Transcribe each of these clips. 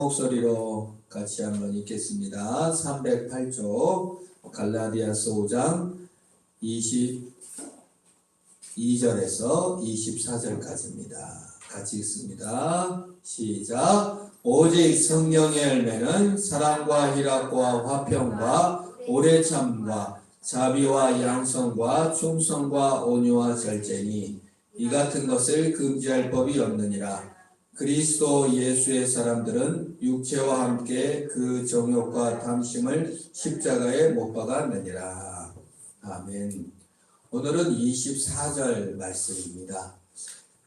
목소리로 같이 한번 읽겠습니다. 308쪽 갈라디아서 5장 22절에서 24절까지입니다. 같이 읽습니다. 시작. 오직 성령의 열매는 사랑과 희락과 화평과 오래참과 자비와 양성과 충성과 온유와 절제니 이 같은 것을 금지할 법이 없느니라. 그리스도 예수의 사람들은 육체와 함께 그 정욕과 탐심을 십자가에 못 박았느니라. 아멘. 오늘은 24절 말씀입니다.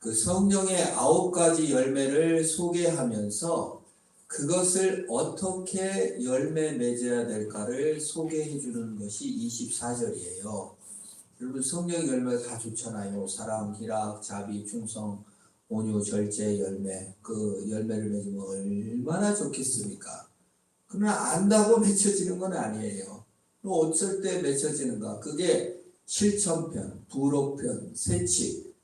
그 성령의 9가지 열매를 소개하면서 그것을 어떻게 열매 맺어야 될까를 소개해 주는 것이 24절이에요. 여러분, 성령의 열매가 다 좋잖아요. 사랑, 희락, 자비, 충성, 온유, 절제, 열매. 그 열매를 맺으면 얼마나 좋겠습니까? 그러나 안다고 맺혀지는 건 아니에요. 어쩔 때 맺혀지는가? 그게 실천편, 부록편, 세칙.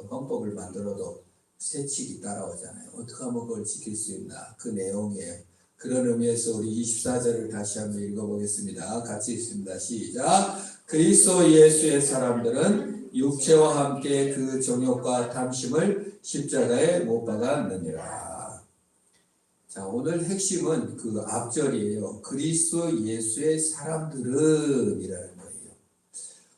헌법을 만들어도 세칙이 따라오잖아요. 어떻게 하면 그걸 지킬 수 있나? 그 내용이에요. 그런 의미에서 우리 24절을 다시 한번 읽어보겠습니다. 같이 읽습니다. 시작. 그리스도 예수의 사람들은 육체와 함께 그 정욕과 탐심을 십자가에 못 박았느니라. 자, 오늘 핵심은 그 앞절이에요. 그리스도 예수의 사람들은 이라는 거예요.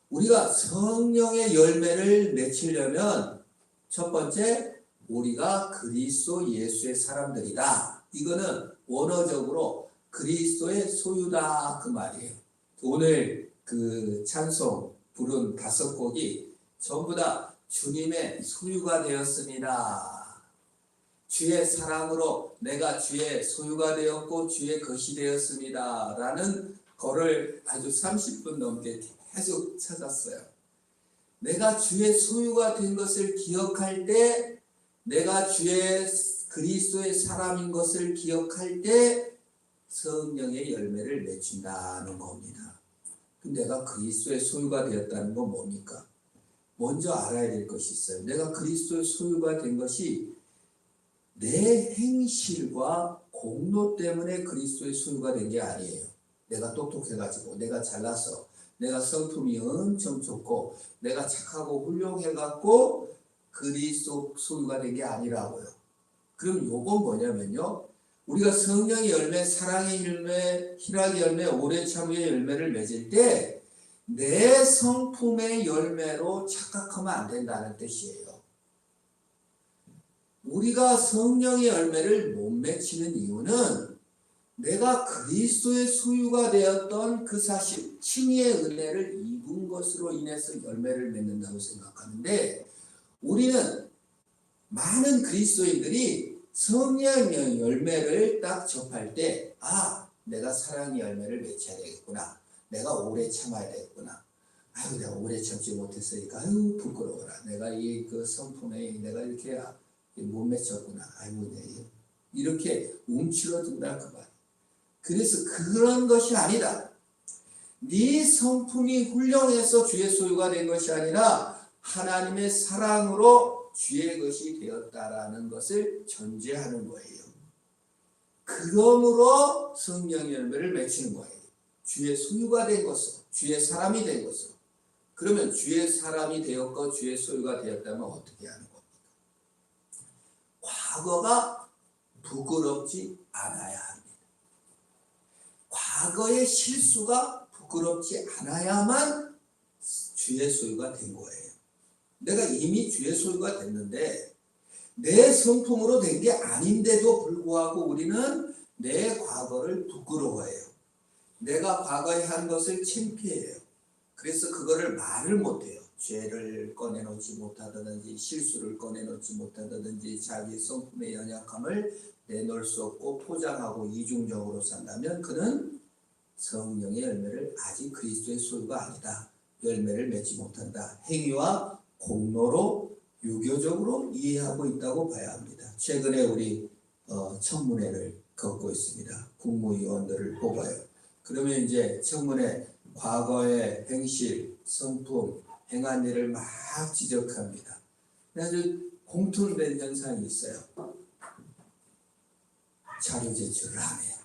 우리가 성령의 열매를 맺히려면 첫 번째, 우리가 그리스도 예수의 사람들이다. 이거는 원어적으로 그리스도의 소유다 그 말이에요. 오늘 그 찬송 부른 5곡이 전부 다 주님의 소유가 되었습니다. 주의 사랑으로 내가 주의 소유가 되었고 주의 것이 되었습니다. 라는 거를 아주 30분 넘게 계속 찾았어요. 내가 주의 소유가 된 것을 기억할 때, 내가 주의 그리스도의 사람인 것을 기억할 때 성령의 열매를 맺힌다는 겁니다. 내가 그리스도의 소유가 되었다는 건 뭡니까? 먼저 알아야 될 것이 있어요. 내가 그리스도의 소유가 된 것이 내 행실과 공로 때문에 그리스도의 소유가 된 게 아니에요. 내가 똑똑해가지고, 내가 잘나서, 내가 성품이 엄청 좋고, 내가 착하고 훌륭해갖고 그리스도 소유가 된 게 아니라고요. 그럼 요건 뭐냐면요, 우리가 성령의 열매, 사랑의 열매, 희락의 열매, 오래 참의 열매를 맺을 때 내 성품의 열매로 착각하면 안 된다는 뜻이에요. 우리가 성령의 열매를 못 맺히는 이유는 내가 그리스도의 소유가 되었던 그 사실, 칭의의 은혜를 입은 것으로 인해서 열매를 맺는다고 생각하는데, 우리는 많은 그리스도인들이 성령의 열매를 딱 접할 때, 아, 내가 사랑의 열매를 맺혀야 되겠구나. 내가 오래 참아야 되겠구나. 아유, 내가 오래 참지 못했으니까, 아유, 부끄러워라. 내가 이 그 성품에 내가 이렇게 못 맺혔구나. 아유, 네. 이렇게 움츠러든다 그 말. 그래서 그런 것이 아니다. 네 성품이 훌륭해서 주의 소유가 된 것이 아니라 하나님의 사랑으로 주의 것이 되었다라는 것을 전제하는 거예요. 그러므로 성령의 열매를 맺히는 거예요. 주의 소유가 된 것으로, 주의 사람이 된 것으로. 그러면 주의 사람이 되었고 주의 소유가 되었다면 어떻게 하는 겁니까? 과거가 부끄럽지 않아야 합니다. 과거의 실수가 부끄럽지 않아야만 주의 소유가 된 거예요. 내가 이미 주의 소유가 됐는데 내 성품으로 된 게 아닌데도 불구하고 우리는 내 과거를 부끄러워해요. 내가 과거에 한 것을 창피해요. 그래서 그거를 말을 못해요. 죄를 꺼내놓지 못하다든지 실수를 꺼내놓지 못하다든지 자기 성품의 연약함을 내놓을 수 없고 포장하고 이중적으로 산다면 그는 성령의 열매를 아직 그리스도의 소유가 아니다. 열매를 맺지 못한다. 행위와 공로로 유교적으로 이해하고 있다고 봐야 합니다. 최근에 우리 청문회를 겪고 있습니다. 국무위원들을 뽑아요. 그러면 이제 청문회 과거의 행실, 성품, 행한 일을 막 지적합니다. 아주 공통된 현상이 있어요. 자료 제출을 안 해요.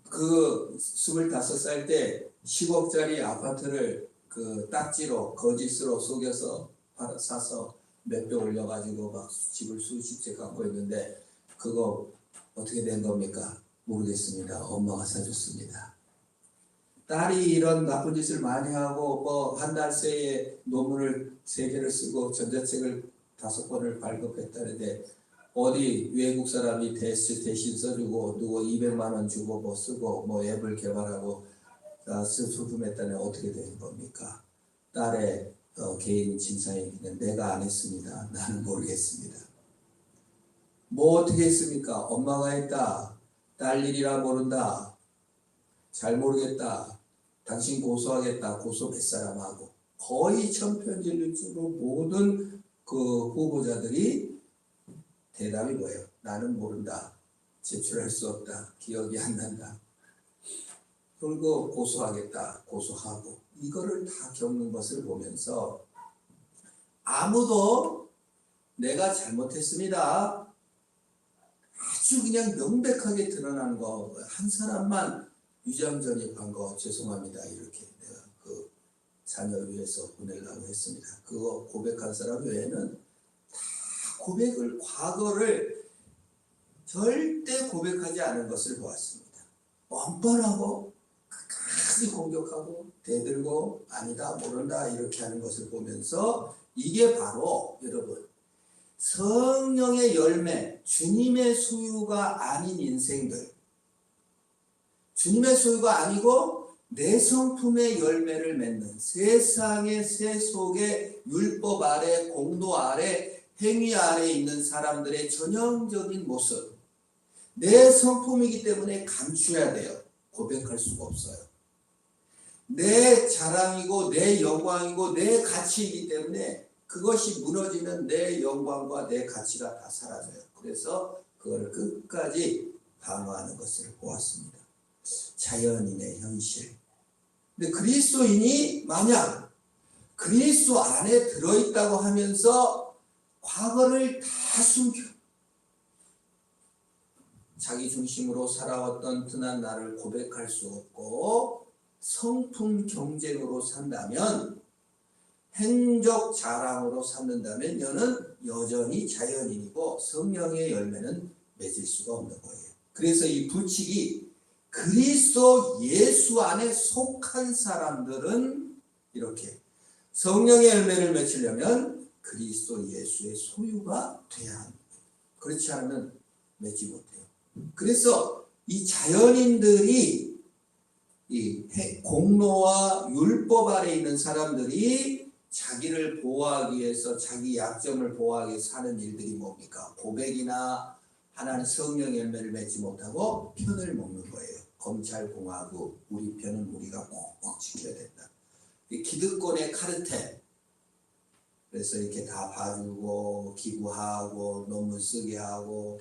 그 25살 때 10억짜리 아파트를 그 딱지로 거짓으로 속여서 사서 몇 배 올려가지고 막 집을 수십 채 갖고 있는데 그거 어떻게 된 겁니까? 모르겠습니다. 엄마가 사줬습니다. 딸이 이런 나쁜 짓을 많이 하고 뭐 한 달 새에 논문을 3개를 쓰고 전자책을 5권을 발급했다는데 어디 외국 사람이 대신 써주고 누구 200만 원 주고 뭐 쓰고 뭐 앱을 개발하고 수품했다니 어떻게 된 겁니까? 딸의 개인 진상이기는 내가 안 했습니다. 나는 모르겠습니다. 뭐 어떻게 했습니까? 엄마가 했다. 딸 일이라 모른다. 잘 모르겠다. 당신 고소하겠다. 고소 몇 사람하고 거의 천편일률적으로 모든 그 후보자들이 대답이 뭐예요? 나는 모른다. 제출할 수 없다. 기억이 안 난다. 그리고 고소하겠다. 고소하고 이거를 다 겪는 것을 보면서 아무도 내가 잘못했습니다. 아주 그냥 명백하게 드러난 거 한 사람만 유장전입한 거 죄송합니다. 이렇게 내가 그 자녀 위해서 보내려고 했습니다. 그거 고백한 사람 외에는 다 고백을 과거를 절대 고백하지 않은 것을 보았습니다. 뻔뻔하고 끝까지 공격하고 대들고 아니다 모른다 이렇게 하는 것을 보면서 이게 바로 여러분 성령의 열매 주님의 소유가 아닌 인생들 주님의 소유가 아니고 내 성품의 열매를 맺는 세상의 세속의 율법 아래 공도 아래 행위 아래 있는 사람들의 전형적인 모습 내 성품이기 때문에 감추어야 돼요. 고백할 수가 없어요. 내 자랑이고 내 영광이고 내 가치이기 때문에 그것이 무너지면 내 영광과 내 가치가 다 사라져요. 그래서 그걸 끝까지 방어하는 것을 보았습니다. 자연인의 현실. 근데 그리스도인이 만약 그리스도 안에 들어있다고 하면서 과거를 다 숨겨 자기 중심으로 살아왔던 흔한 나를 고백할 수 없고 성품 경쟁으로 산다면 행적 자랑으로 삼는다면 너는 여전히 자연인이고 성령의 열매는 맺을 수가 없는 거예요. 그래서 이 불칙이 그리스도 예수 안에 속한 사람들은 이렇게 성령의 열매를 맺으려면 그리스도 예수의 소유가 돼야 합니다. 그렇지 않으면 맺지 못해요. 그래서 이 자연인들이 이 공로와 율법 아래 있는 사람들이 자기를 보호하기 위해서 자기 약점을 보호하기 위해서 하는 일들이 뭡니까? 고백이나 하나는 성령의 열매를 맺지 못하고 편을 먹는 거예요. 검찰공화국 우리 편은 우리가 꼭꼭 지켜야 된다. 이 기득권의 카르텔 그래서 이렇게 다 봐주고 기부하고 논문 쓰게 하고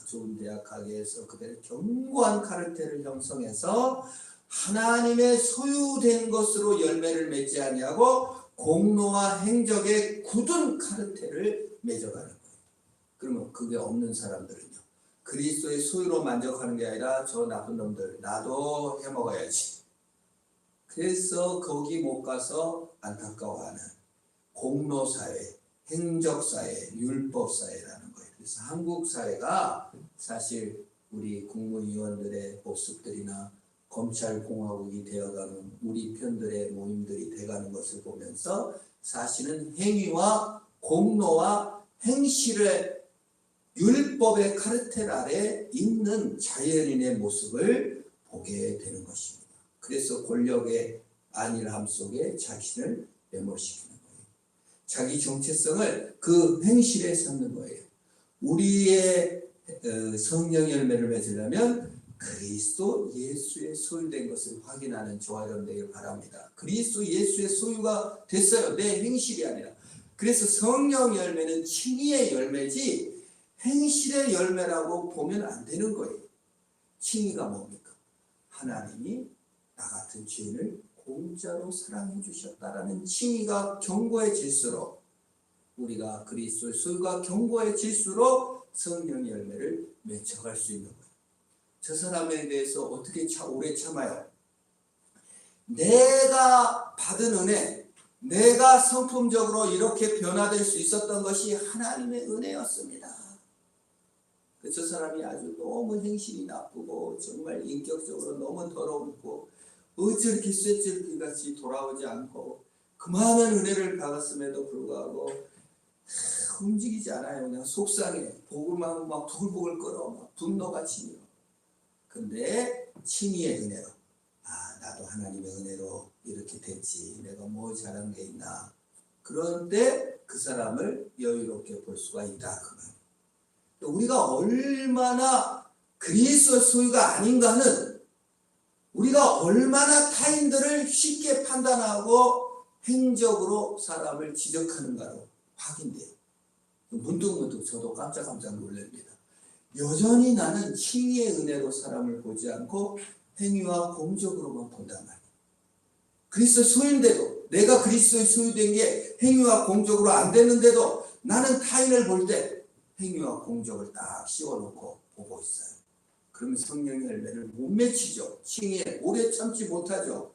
좋은 대학 가게 해서 그들의 견고한 카르텔을 형성해서 하나님의 소유된 것으로 열매를 맺지 아니하고 공로와 행적의 굳은 카르텔을 맺어가는 거예요. 그러면 그게 없는 사람들은요. 그리스도의 소유로 만족하는 게 아니라 저 나쁜 놈들 나도 해먹어야지. 그래서 거기 못 가서 안타까워하는 공로사회, 행적사회, 율법사회라는 거예요. 그래서 한국 사회가 사실 우리 국무위원들의 모습들이나 검찰공화국이 되어가는 우리 편들의 모임들이 돼가는 것을 보면서 사실은 행위와 공로와 행실의 율법의 카르텔 아래 있는 자연인의 모습을 보게 되는 것입니다. 그래서 권력의 안일함 속에 자신을 매몰시키는 거예요. 자기 정체성을 그 행실에 삼는 거예요. 우리의 성령 열매를 맺으려면 그리스도 예수의 소유된 것을 확인하는 저와 여러분 되길 바랍니다. 그리스도 예수의 소유가 됐어요. 내 행실이 아니라. 그래서 성령 열매는 칭의의 열매지 행실의 열매라고 보면 안 되는 거예요. 칭의가 뭡니까? 하나님이 나 같은 죄인을 공짜로 사랑해 주셨다라는 칭의가 견고해질수록 우리가 그리스도의 소유가 견고해질수록 성령의 열매를 맺혀갈 수 있는 거예요. 저 사람에 대해서 어떻게 오래 참아요? 내가 받은 은혜, 내가 성품적으로 이렇게 변화될 수 있었던 것이 하나님의 은혜였습니다. 저 사람이 아주 너무 행실이 나쁘고 정말 인격적으로 너무 더럽고 어찌 쇠줄기 같이 돌아오지 않고 그만한 은혜를 받았음에도 불구하고 움직이지 않아요. 그냥 속상해. 복음하고 막 부글부글 끓어. 막 분노가 치밀어. 근데 칭의의 은혜로 나도 하나님의 은혜로 이렇게 됐지. 내가 뭐 잘한 게 있나. 그런데 그 사람을 여유롭게 볼 수가 있다. 그 말. 우리가 얼마나 그리스도의 소유가 아닌가는 우리가 얼마나 타인들을 쉽게 판단하고 행적으로 사람을 지적하는가로 확인돼요. 문득문득 저도 깜짝깜짝 놀랍니다. 여전히 나는 칭의의 은혜로 사람을 보지 않고 행위와 공적으로만 본단 말이에요. 그리스도의 소유인데도 내가 그리스도의 소유된 게 행위와 공적으로 안 됐는데도 나는 타인을 볼 때 행위와 공적을 딱 씌워놓고 보고 있어요. 그러면 성령의 열매를 못 맺히죠. 칭의에 오래 참지 못하죠.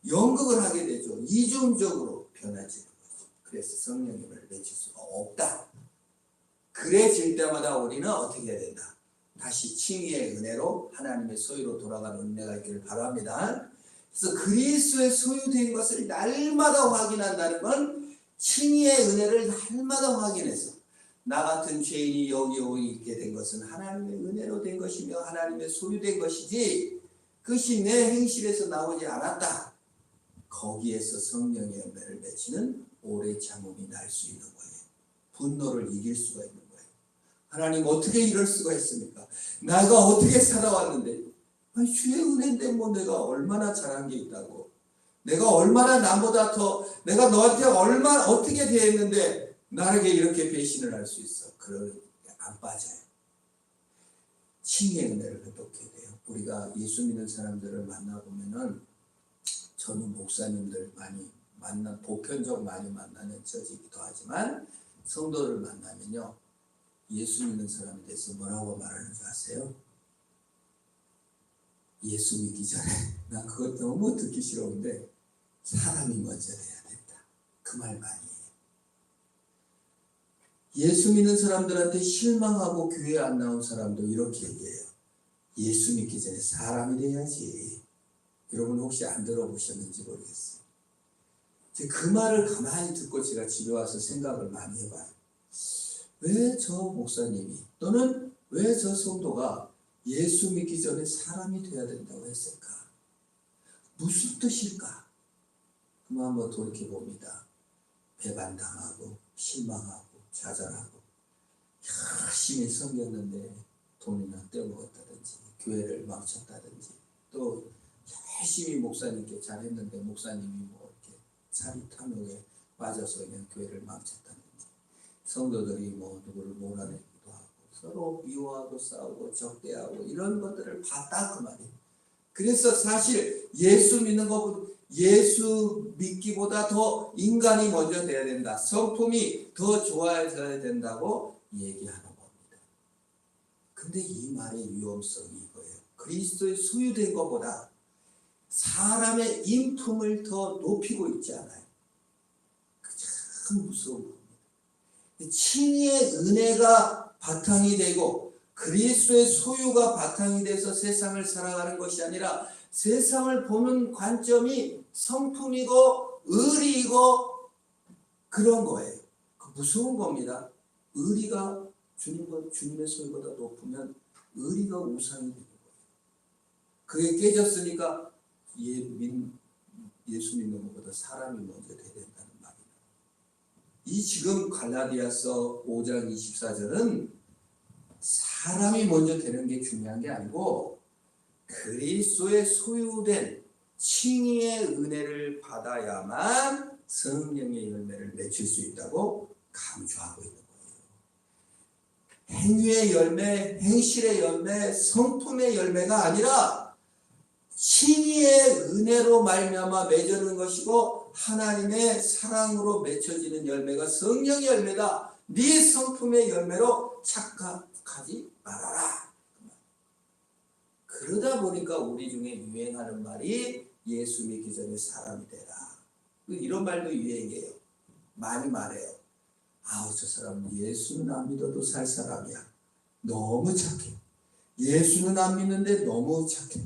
연극을 하게 되죠. 이중적으로 변화지는 거죠. 그래서 성령의 열매를 맺힐 수가 없다. 그래질 때마다 우리는 어떻게 해야 된다? 다시 칭의의 은혜로 하나님의 소유로 돌아가는 은혜가 있기를 바랍니다. 그래서 그리스도의 소유된 것을 날마다 확인한다는 건 칭의의 은혜를 날마다 확인해서 나 같은 죄인이 여기 있게 된 것은 하나님의 은혜로 된 것이며 하나님의 소유된 것이지 그것이 내 행실에서 나오지 않았다. 거기에서 성령의 열매를 맺히는 오래 참음이 날 수 있는 거예요. 분노를 이길 수가 있는 거예요. 하나님 어떻게 이럴 수가 있습니까? 내가 어떻게 살아왔는데 주의 은혜인데 뭐 내가 얼마나 잘한 게 있다고 내가 얼마나 남보다 더 내가 너한테 얼마나 어떻게 대했는데 나에게 이렇게 배신을 할 수 있어. 그럴 안 빠져요. 칭의의 은혜를 회복해야 돼요. 우리가 예수 믿는 사람들을 만나보면은 저는 목사님들 많이 보편적 많이 만나는 처지이기도 하지만 성도를 만나면요. 예수 믿는 사람에 대해서 뭐라고 말하는 줄 아세요? 예수 믿기 전에 나 그것 너무 듣기 싫었는데 사람이 먼저 돼야 된다. 그 말 많이 해요. 예수 믿는 사람들한테 실망하고 교회 안 나온 사람도 이렇게 얘기해요. 예수 믿기 전에 사람이 돼야지. 여러분 혹시 안 들어보셨는지 모르겠어요. 그 말을 가만히 듣고 제가 집에 와서 생각을 많이 해봐요. 왜 저 목사님이 또는 왜 저 성도가 예수 믿기 전에 사람이 돼야 된다고 했을까? 무슨 뜻일까? 그럼 한번 돌이켜봅니다. 배반당하고 실망하고 좌절하고 열심히 섬겼는데 돈이나 떼먹었다든지 교회를 망쳤다든지 또 열심히 목사님께 잘했는데 목사님이 뭐 이렇게 사리 탐욕에 빠져서 그냥 교회를 망쳤다든지 성도들이 뭐 누구를 몰아내기도 하고 서로 미워하고 싸우고 적대하고 이런 것들을 봤다 그 말이에요. 그래서 사실 예수 믿는 것보다 예수 믿기보다 더 인간이 먼저 돼야 된다. 성품이 더 좋아져야 된다고 얘기하는 겁니다. 근데 이 말의 위험성이 이거예요. 그리스도의 소유된 것보다 사람의 인품을 더 높이고 있지 않아요. 참 무서운 겁니다. 칭의의 은혜가 바탕이 되고 그리스도의 소유가 바탕이 돼서 세상을 살아가는 것이 아니라 세상을 보는 관점이 성품이고 의리이고 그런 거예요. 무서운 겁니다. 의리가 주님의 소유보다 높으면 의리가 우상이 되는 거예요. 그게 깨졌으니까 예수 믿는 것보다 사람이 먼저 돼야 된다는 말이에요. 이 지금 갈라디아서 5장 24절은 사람이 먼저 되는 게 중요한 게 아니고 그리스도의 소유된 칭의의 은혜를 받아야만 성령의 열매를 맺힐 수 있다고 강조하고 있는 거예요. 행위의 열매, 행실의 열매, 성품의 열매가 아니라 칭의의 은혜로 말미암아 맺어는 것이고 하나님의 사랑으로 맺혀지는 열매가 성령의 열매다. 네 성품의 열매로 착각 착하지 말아라. 그러다 보니까 우리 중에 유행하는 말이 예수 믿기 전에 사람이 되라. 이런 말도 유행이에요. 많이 말해요. 아우, 저 사람은 예수는 안 믿어도 살 사람이야. 너무 착해. 예수는 안 믿는데 너무 착해.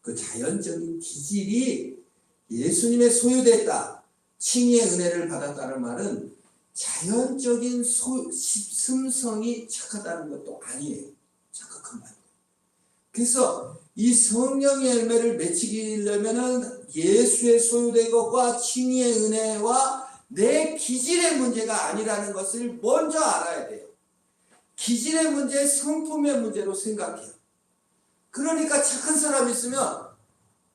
그 자연적인 기질이 예수님의 소유됐다. 칭의의 은혜를 받았다는 말은 자연적인 습성이 착하다는 것도 아니에요. 착각한 말이에요. 그래서 이 성령의 열매를 맺히려면 예수의 소유된 것과 칭의의 은혜와 내 기질의 문제가 아니라는 것을 먼저 알아야 돼요. 기질의 문제, 성품의 문제로 생각해요. 그러니까 착한 사람이 있으면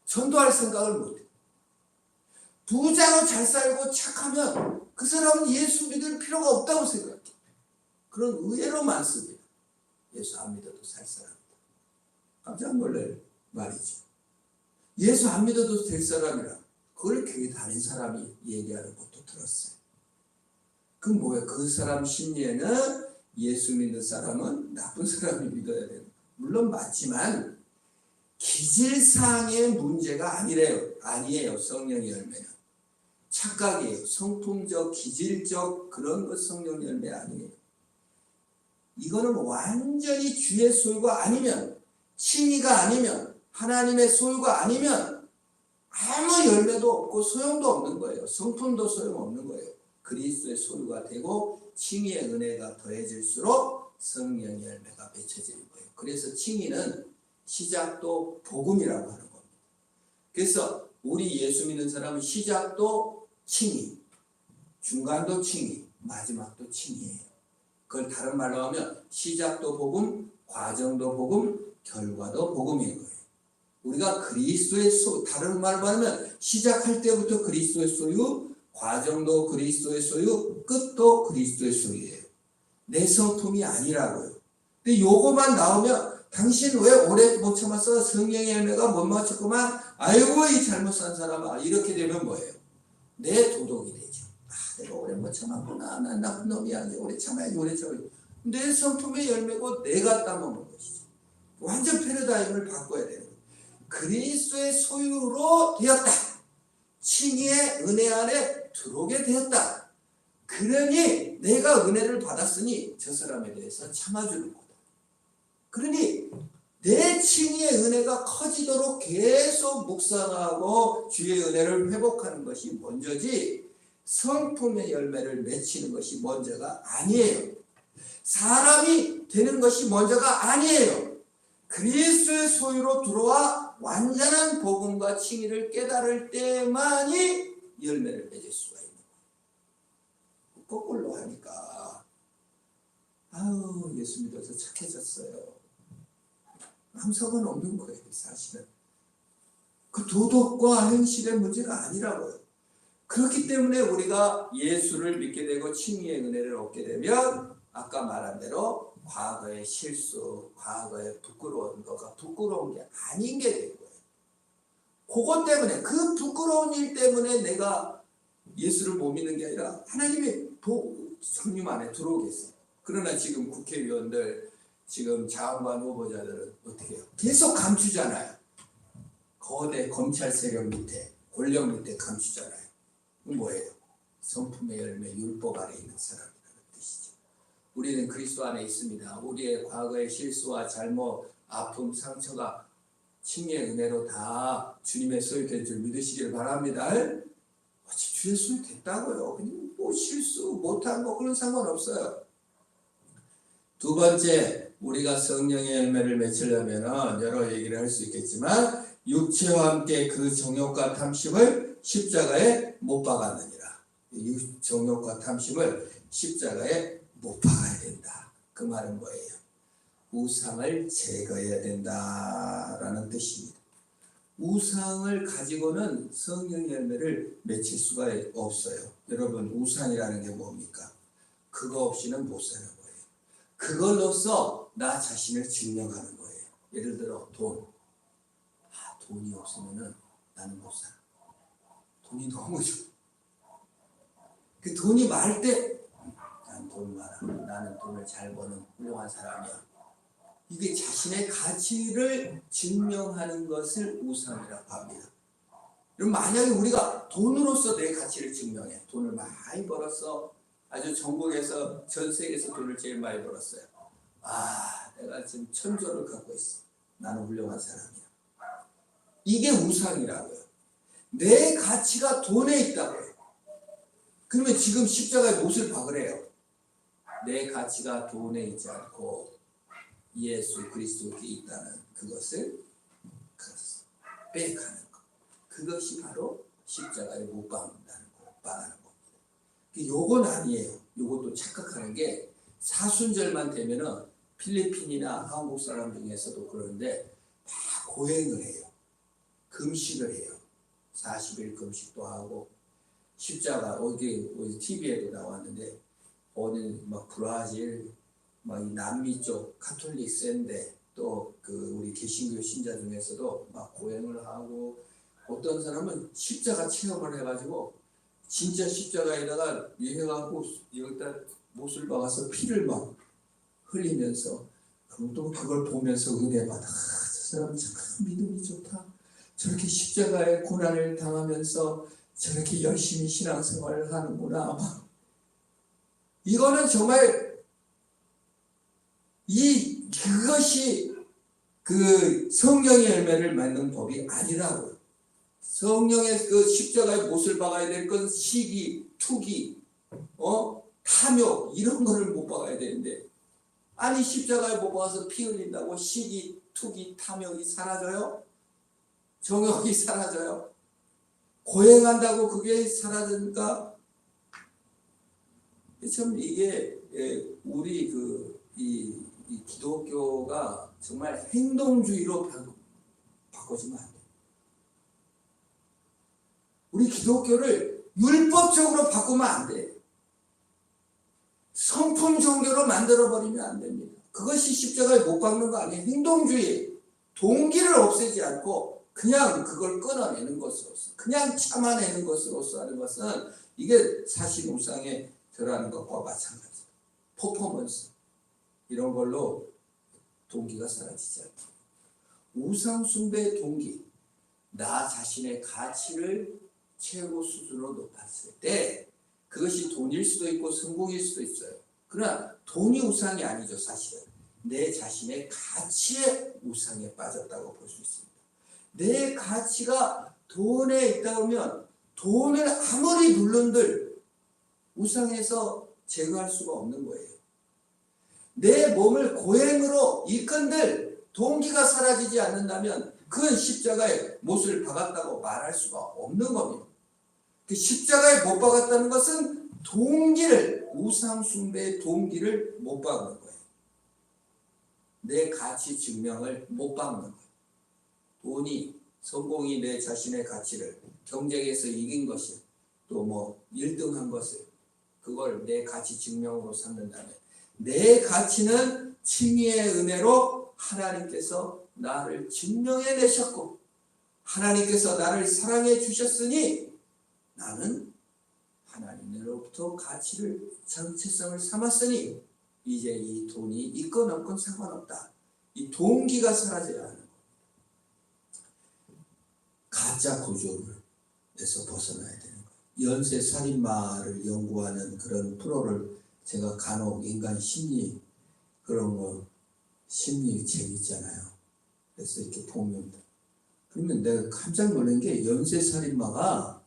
전도할 생각을 못해요. 부자로 잘 살고 착하면 그 사람은 예수 믿을 필요가 없다고 생각해요. 그런 의외로 많습니다. 예수 안 믿어도 살 사람이다. 깜짝 놀랄 말이죠. 예수 안 믿어도 될 사람이라 그걸 교회 다닌 사람이 얘기하는 것도 들었어요. 그럼 뭐예요? 그 사람 심리에는 예수 믿는 사람은 나쁜 사람이 믿어야 되는, 물론 맞지만 기질상의 문제가 아니에요. 성령의 열매는 착각이에요. 성품적, 기질적 그런 것 성령 열매 아니에요. 이거는 완전히 주의 소유가 아니면, 칭의가 아니면, 하나님의 소유가 아니면 아무 열매도 없고 소용도 없는 거예요. 성품도 소용없는 거예요. 그리스도의 소유가 되고 칭의의 은혜가 더해질수록 성령의 열매가 맺혀지는 거예요. 그래서 칭의는 시작도 복음이라고 하는 겁니다. 그래서 우리 예수 믿는 사람은 시작도 칭의, 중간도 칭의, 마지막도 칭의예요. 그걸 다른 말로 하면 시작도 복음, 과정도 복음, 결과도 복음인 거예요. 우리가 그리스도의 다른 말로 하면 시작할 때부터 그리스도의 소유, 과정도 그리스도의 소유, 끝도 그리스도의 소유예요. 내 성품이 아니라고요. 근데 요거만 나오면 당신 왜 오래 못 참았어? 성령의 열매가 못 맞췄구만. 아이고 이 잘못 산 사람아. 이렇게 되면 뭐예요? 내 도덕이 되죠. 내가 오래 못 참았구나. 난 나쁜 놈이야. 오래 참아야지. 내 성품의 열매고 내가 따먹는 것이죠. 완전 패러다임을 바꿔야 돼요. 그리스도의 소유로 되었다. 칭의의 은혜 안에 들어오게 되었다. 그러니 내가 은혜를 받았으니 저 사람에 대해서 참아주는 거다. 그러니 내 칭의의 은혜가 커지도록 계속 묵상하고 주의 은혜를 회복하는 것이 먼저지 성품의 열매를 맺히는 것이 먼저가 아니에요. 사람이 되는 것이 먼저가 아니에요. 그리스도의 소유로 들어와 완전한 복음과 칭의를 깨달을 때만이 열매를 맺을 수가 있는 거예요. 거꾸로 하니까 아우 예수 믿어서 착해졌어요. 아무 상관없는 거예요. 사실은 그 도덕과 행실의 문제가 아니라고요. 그렇기 때문에 우리가 예수를 믿게 되고 칭의의 은혜를 얻게 되면 아까 말한 대로 과거의 실수, 과거의 부끄러운 거가 부끄러운 게 아닌 게 된 거예요. 그것 때문에, 그 부끄러운 일 때문에 내가 예수를 못 믿는 게 아니라 하나님이 성령 안에 들어오겠어요. 그러나 지금 국회의원들, 지금 장관 후보자들은 어떻게 해요? 계속 감추잖아요. 거대 검찰 세력 밑에, 권력 밑에 감추잖아요. 뭐예요? 성품의 열매, 율법 아래 있는 사람이라는 뜻이죠. 우리는 그리스도 안에 있습니다. 우리의 과거의 실수와 잘못, 아픔, 상처가 칭의의 은혜로 다 주님의 소유된 줄 믿으시길 바랍니다. 어차피 주의 소유 됐다고요. 그냥 뭐 실수 못한 거 그런 상관없어요. 두 번째, 우리가 성령의 열매를 맺으려면 여러 얘기를 할 수 있겠지만 육체와 함께 그 정욕과 탐심을 십자가에 못 박았느니라. 정욕과 탐심을 십자가에 못 박아야 된다. 그 말은 뭐예요? 우상을 제거해야 된다라는 뜻입니다. 우상을 가지고는 성령의 열매를 맺힐 수가 없어요. 여러분, 우상이라는 게 뭡니까? 그거 없이는 못 사는 거예요. 그걸로써 나 자신을 증명하는 거예요. 예를 들어 돈. 돈이 없으면은 나는 못 살아. 돈이 너무 좋아. 그 돈이 많을 때 난 돈 많아. 나는 돈을 잘 버는 훌륭한 사람이야. 이게 자신의 가치를 증명하는 것을 우상이라고 합니다. 그럼 만약에 우리가 돈으로서 내 가치를 증명해. 돈을 많이 벌었어. 아주 전국에서 전 세계에서 돈을 제일 많이 벌었어요. 아, 내가 지금 천조를 갖고 있어. 나는 훌륭한 사람이야. 이게 우상이라고요. 내 가치가 돈에 있다고요. 그러면 지금 십자가에 못을 박으래요. 내 가치가 돈에 있지 않고 예수 그리스도께 있다는 그것을 빼가는 것. 그것이 바로 십자가에 못 박는다는 거, 말하는 겁니다. 요건 아니에요. 요것도 착각하는 게 사순절만 되면은 필리핀이나 한국 사람 중에서도 그러는데 다 고행을 해요. 금식을 해요. 40일 금식도 하고 십자가 어디 TV에도 나왔는데 어디 막 브라질 막 이 남미 쪽 카톨릭 센데 또 그 우리 개신교 신자 중에서도 막 고행을 하고 어떤 사람은 십자가 체험을 해가지고 진짜 십자가에다가 해갖고 여기다 못을 박아서 피를 막 흘리면서 또 그걸 보면서 은혜 받아. 저 사람 참 믿음이 좋다. 저렇게 십자가의 고난을 당하면서 저렇게 열심히 신앙생활을 하는구나. 이거는 정말 그것이 그 성령의 열매를 맺는 법이 아니라고요. 성령의 그 십자가에 못을 박아야 될 건 시기, 투기, 탐욕 이런 거를 못 박아야 되는데 아니 십자가에 못 박아서 피 흘린다고 시기, 투기, 탐욕이 사라져요? 정욕이 사라져요? 고행한다고 그게 사라집니까? 참 이게 우리 이 기독교가 정말 행동주의로 바꿔주면 안 돼요. 우리 기독교를 율법적으로 바꾸면 안 돼요. 성품 종교로 만들어버리면 안 됩니다. 그것이 십자가에 못 박는 거 아니에요. 행동주의, 동기를 없애지 않고 그냥 그걸 끊어내는 것으로서, 그냥 참아내는 것으로서 하는 것은 이게 사실 우상에 들어가는 것과 마찬가지예요. 퍼포먼스 이런 걸로 동기가 사라지지 않고 우상 숭배의 동기, 나 자신의 가치를 최고 수준으로 높았을 때 그것이 돈일 수도 있고 성공일 수도 있어요. 그러나 돈이 우상이 아니죠. 사실은 내 자신의 가치의 우상에 빠졌다고 볼 수 있습니다. 내 가치가 돈에 있다 보면 돈을 아무리 누른들 우상에서 제거할 수가 없는 거예요. 내 몸을 고행으로 이끈들 동기가 사라지지 않는다면 그건 십자가에 못을 박았다고 말할 수가 없는 겁니다. 그 십자가에 못 박았다는 것은 동기를, 우상 숭배의 동기를 못 박는 거예요. 내 가치 증명을 못 박는 거예요. 돈이, 성공이 내 자신의 가치를, 경쟁에서 이긴 것을, 또 뭐 1등한 것을, 그걸 내 가치 증명으로 삼는다면 내 가치는 칭의의 은혜로 하나님께서 나를 증명해 내셨고 하나님께서 나를 사랑해 주셨으니 나는 하나님으로부터 가치를 정체성을 삼았으니 이제 이 돈이 있건 없건 상관없다. 이 동기가 사라져야 하는 겁니다. 가짜 구조에서 벗어나야 되는 거예요. 연쇄살인마를 연구하는 그런 프로를 제가 간혹 인간 심리 그런 거 심리 재밌잖아요. 그래서 이렇게 보면 그러면 내가 깜짝 놀란 게 연쇄살인마가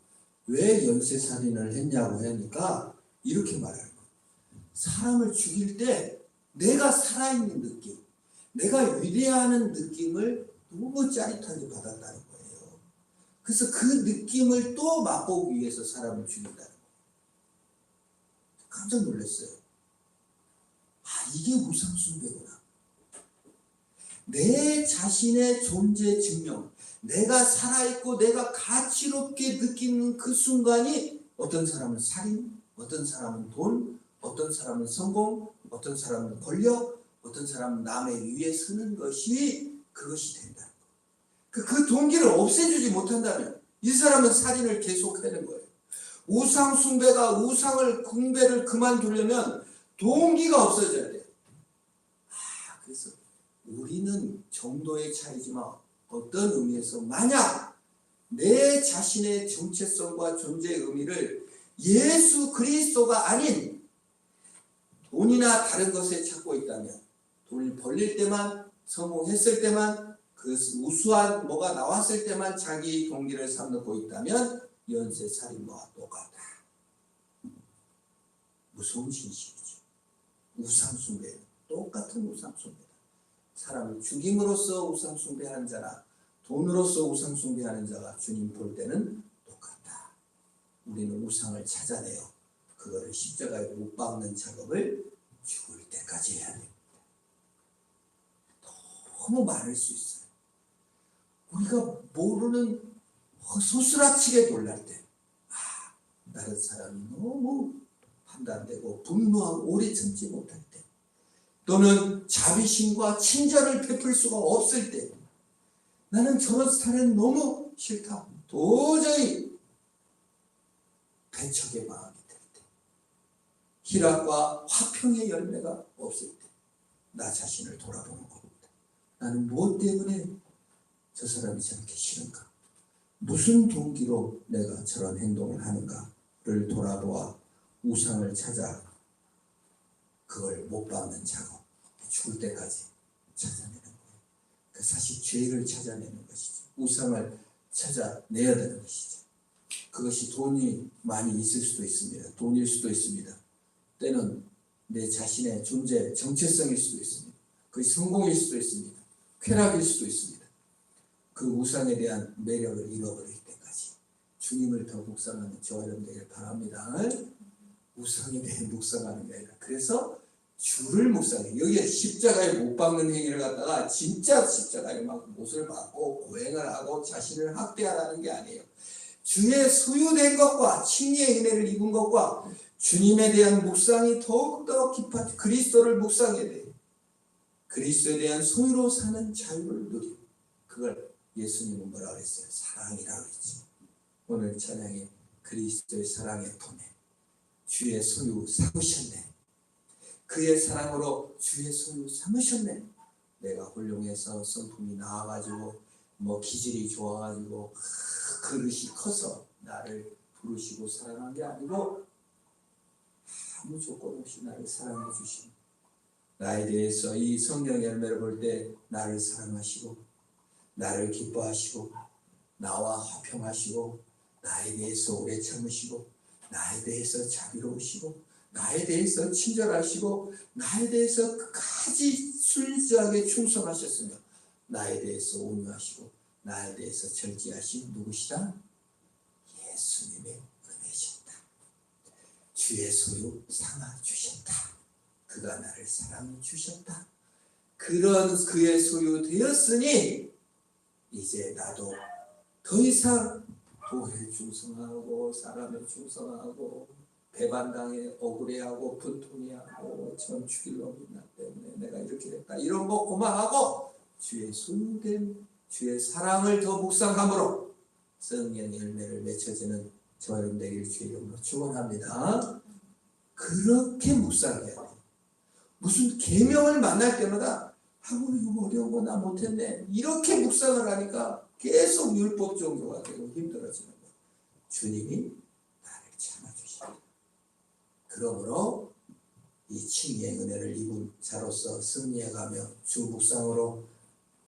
왜 연쇄살인을 했냐고 하니까 이렇게 말하는 거예요. 사람을 죽일 때 내가 살아있는 느낌, 내가 위대하는 느낌을 너무 짜릿하게 받았다는 거예요. 그래서 그 느낌을 또 맛보기 위해서 사람을 죽인다는 거예요. 깜짝 놀랐어요. 아, 이게 우상숭배구나. 내 자신의 존재 증명, 내가 살아있고 내가 가치롭게 느끼는 그 순간이 어떤 사람은 살인, 어떤 사람은 돈, 어떤 사람은 성공, 어떤 사람은 권력, 어떤 사람은 남의 위에 서는 것이 그것이 된다. 그 동기를 없애주지 못한다면 이 사람은 살인을 계속하는 거예요. 우상 숭배가 우상을 숭배를 그만두려면 동기가 없어져야 돼요. 그래서 우리는 정도의 차이지만 어떤 의미에서 만약 내 자신의 정체성과 존재의 의미를 예수 그리스도가 아닌 돈이나 다른 것에 찾고 있다면, 돈을 벌릴 때만, 성공했을 때만, 그 우수한 뭐가 나왔을 때만 자기 동기를 삼고 있다면 연쇄살인마와 똑같다. 무서운 진실이죠. 우상숭배, 똑같은 우상숭배다. 사람을 죽임으로써 우상숭배하는 자나 돈으로써 우상숭배하는 자가 주님 볼 때는 똑같다. 우리는 우상을 찾아내어 그거를 십자가에 못 박는 작업을 죽을 때까지 해야 됩니다. 너무 많을 수 있어요. 우리가 모르는 소스라치게 놀랄 때, 다른 사람이 너무 판단되고 분노하고 오래 참지 못할 때, 또는 자비심과 친절을 베풀 수가 없을 때, 나는 저런 스타일은 너무 싫다, 도저히 배척의 마음이 들 때, 희락과 화평의 열매가 없을 때, 나 자신을 돌아보는 겁니다. 나는 무엇 때문에 저 사람이 저렇게 싫은가? 무슨 동기로 내가 저런 행동을 하는가를 돌아보아 우상을 찾아 그걸 못 받는 작업, 죽을 때까지 찾아내는 거예요. 그 사실 죄를 찾아내는 것이죠. 우상을 찾아내야 되는 것이죠. 그것이 돈이 많이 있을 수도 있습니다. 돈일 수도 있습니다. 때는 내 자신의 존재, 정체성일 수도 있습니다. 그것이 성공일 수도 있습니다. 쾌락일 수도 있습니다. 그 우상에 대한 매력을 잃어버릴 때까지 주님을 더 묵상하는 저와 여러분 되길 바랍니다. 우상에 대해 묵상하는 게 아니라, 그래서 주를 묵상해. 여기에 십자가에 못 박는 행위를 갖다가 진짜 십자가에 막 못을 박고 고행을 하고 자신을 학대하라는 게 아니에요. 주의 소유된 것과 칭의의 은혜를 입은 것과 주님에 대한 묵상이 더욱더 깊아, 그리스도를 묵상해야 돼요. 그리스도에 대한 소유로 사는 자유를 누리고, 그걸 예수님은 뭐라고 했어요? 사랑이라고 했죠. 오늘 찬양에 그리스도의 사랑의 품에 주의 소유 삼으셨네. 그의 사랑으로 주의 소유 삼으셨네. 내가 훌륭해서 성품이 나와가지고 뭐 기질이 좋아가지고 그릇이 커서 나를 부르시고 사랑한 게 아니고 아무 조건 없이 나를 사랑해 주신, 나에 대해서 이 성령 열매를 볼 때 나를 사랑하시고 나를 기뻐하시고 나와 화평하시고 나에 대해서 오래 참으시고 나에 대해서 자비로우시고 나에 대해서 친절하시고 나에 대해서 끝까지 순수하게 충성하셨으며 나에 대해서 온유하시고 나에 대해서 절제하신 누구시다? 예수님의 은혜셨다. 주의 소유 삼아 주셨다. 그가 나를 사랑해 주셨다. 그런 그의 소유 되었으니 이제 나도 더 이상 도에 충성하고 사람에 충성하고 배반당해 억울해하고 분통해하고 전 죽일 놈이 나 때문에 내가 이렇게 됐다 이런 거 고마하고 주의 소유된 주의 사랑을 더 묵상함으로 성령의 열매를 맺혀지는 저와 여러분 되길 주의 이름으로 축원합니다. 그렇게 묵상해야 돼요. 무슨 계명을 만날 때마다 이거 어려운 거 나 못했네 이렇게 묵상을 하니까 계속 율법 종교가 되고 힘들어지는 거예요. 주님이 나를 참아주십니다. 그러므로 이 칭의의 은혜를 입은 자로서 승리해가며 주 묵상으로